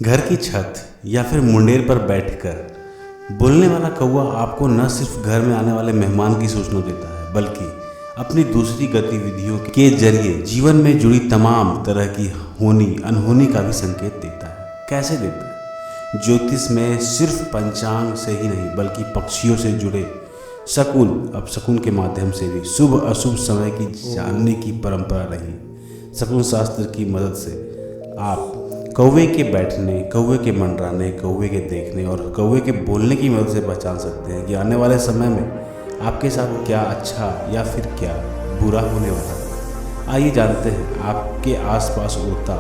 घर की छत या फिर मुंडेर पर बैठकर बोलने वाला कौवा आपको न सिर्फ घर में आने वाले मेहमान की सूचना देता है, बल्कि अपनी दूसरी गतिविधियों के जरिए जीवन में जुड़ी तमाम तरह की होनी अनहोनी का भी संकेत देता है। कैसे देता है? ज्योतिष में सिर्फ पंचांग से ही नहीं, बल्कि पक्षियों से जुड़े शकुन के माध्यम से भी शुभ अशुभ समय की जानने की परंपरा रही। शकुन शास्त्र की मदद से आप कौवे के बैठने, कौवे के मंडराने, कौवे के देखने और कौवे के बोलने की मदद से पहचान सकते हैं कि आने वाले समय में आपके साथ क्या अच्छा या फिर क्या बुरा होने वाला है। आइए जानते हैं आपके आसपास उड़ता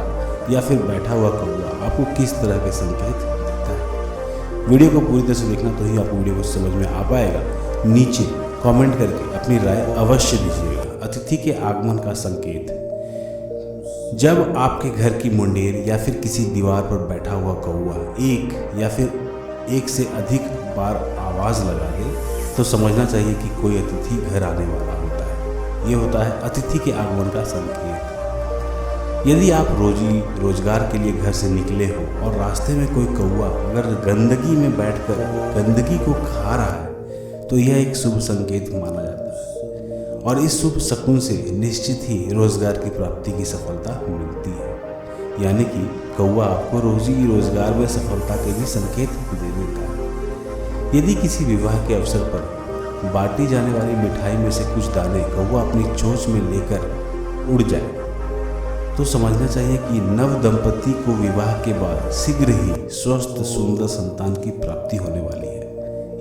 या फिर बैठा हुआ कौवा आपको किस तरह के संकेत देता है। वीडियो को पूरी तरह से देखना, तो ही आपको वीडियो को समझ में आ पाएगा। नीचे कमेंट करके अपनी राय अवश्य दीजिएगा। अतिथि के आगमन का संकेत। जब आपके घर की मुंडेर या फिर किसी दीवार पर बैठा हुआ कौवा एक या फिर एक से अधिक बार आवाज़ लगा दे, तो समझना चाहिए कि कोई अतिथि घर आने वाला होता है। ये होता है अतिथि के आगमन का संकेत। यदि आप रोजगार के लिए घर से निकले हो और रास्ते में कोई कौवा अगर गंदगी में बैठकर गंदगी को खा रहा है, तो यह एक शुभ संकेत माना जाता है और इस शुभ शकुन से निश्चित ही रोजगार की प्राप्ति की सफलता मिलती है। यानी कि कौवा आपको रोजगार में सफलता के भी संकेत दे देता है। यदि किसी विवाह के अवसर पर बांटी जाने वाली मिठाई में से कुछ दाने कौवा अपनी चोंच में लेकर उड़ जाए, तो समझना चाहिए कि नव दंपति को विवाह के बाद शीघ्र ही स्वस्थ सुंदर संतान की प्राप्ति होने वाली है।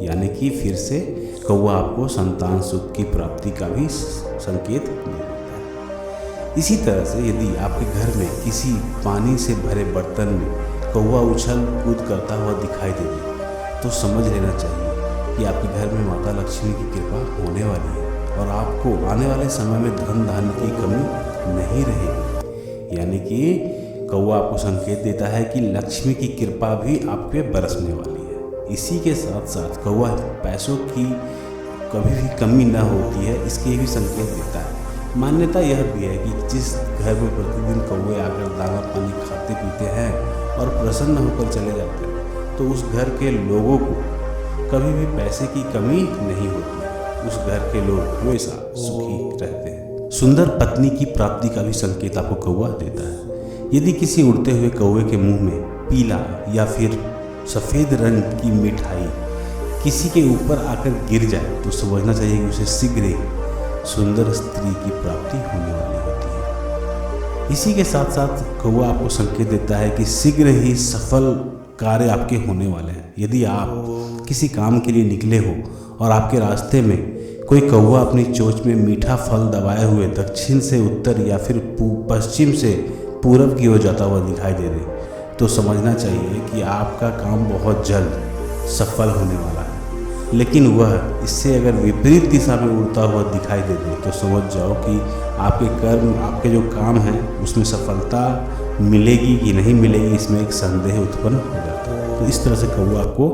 यानी कि फिर से कौवा आपको संतान सुख की प्राप्ति का भी संकेत देता है। इसी तरह से यदि आपके घर में किसी पानी से भरे बर्तन में कौवा उछल कूद करता हुआ दिखाई दे, तो समझ लेना चाहिए कि आपके घर में माता लक्ष्मी की कृपा होने वाली है और आपको आने वाले समय में धन धान्य की कमी नहीं रहेगी। यानी कि कौवा आपको संकेत देता है कि लक्ष्मी की कृपा भी आप पे बरसने वाली है। इसी के साथ साथ कौवा पैसों की कभी भी कमी न होती है, इसके भी संकेत देता है। मान्यता यह भी है कि जिस घर में प्रतिदिन कौवे आकर दाना पानी खाते पीते हैं और प्रसन्न होकर चले जाते हैं, तो उस घर के लोगों को कभी भी पैसे की कमी नहीं होती। उस घर के लोग हमेशा सुखी रहते हैं। सुंदर पत्नी की प्राप्ति का भी संकेत आपको कौवा देता है। यदि किसी उड़ते हुए कौवे के मुंह में पीला या फिर सफ़ेद रंग की मिठाई किसी के ऊपर आकर गिर जाए, तो समझना चाहिए कि उसे शीघ्र ही सुंदर स्त्री की प्राप्ति होने वाली होती है। इसी के साथ साथ कौवा आपको संकेत देता है कि शीघ्र ही सफल कार्य आपके होने वाले हैं। यदि आप किसी काम के लिए निकले हो और आपके रास्ते में कोई कौवा अपनी चोंच में मीठा फल दबाए हुए दक्षिण से उत्तर या फिर पश्चिम से पूरब की ओर जाता हुआ दिखाई दे दे, तो समझना चाहिए कि आपका काम बहुत जल्द सफल होने वाला है। लेकिन वह इससे अगर विपरीत दिशा में उड़ता हुआ दिखाई दे दे, तो समझ जाओ कि आपके जो काम है उसमें सफलता मिलेगी कि नहीं मिलेगी, इसमें एक संदेह उत्पन्न हो जाता है। तो इस तरह से कौवा आपको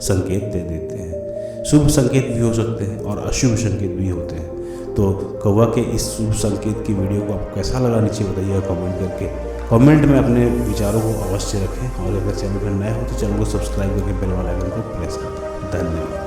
संकेत दे देते हैं। शुभ संकेत भी हो सकते हैं और अशुभ संकेत भी होते हैं। तो कौवा के इस शुभ संकेत की वीडियो को आपको कैसा लगा, नीचे बताइएगा कमेंट करके। कमेंट में अपने विचारों को अवश्य रखें और अगर चैनल पर नए हो तो चैनल को सब्सक्राइब करके बेल वाला आइकन को प्रेस करें। धन्यवाद।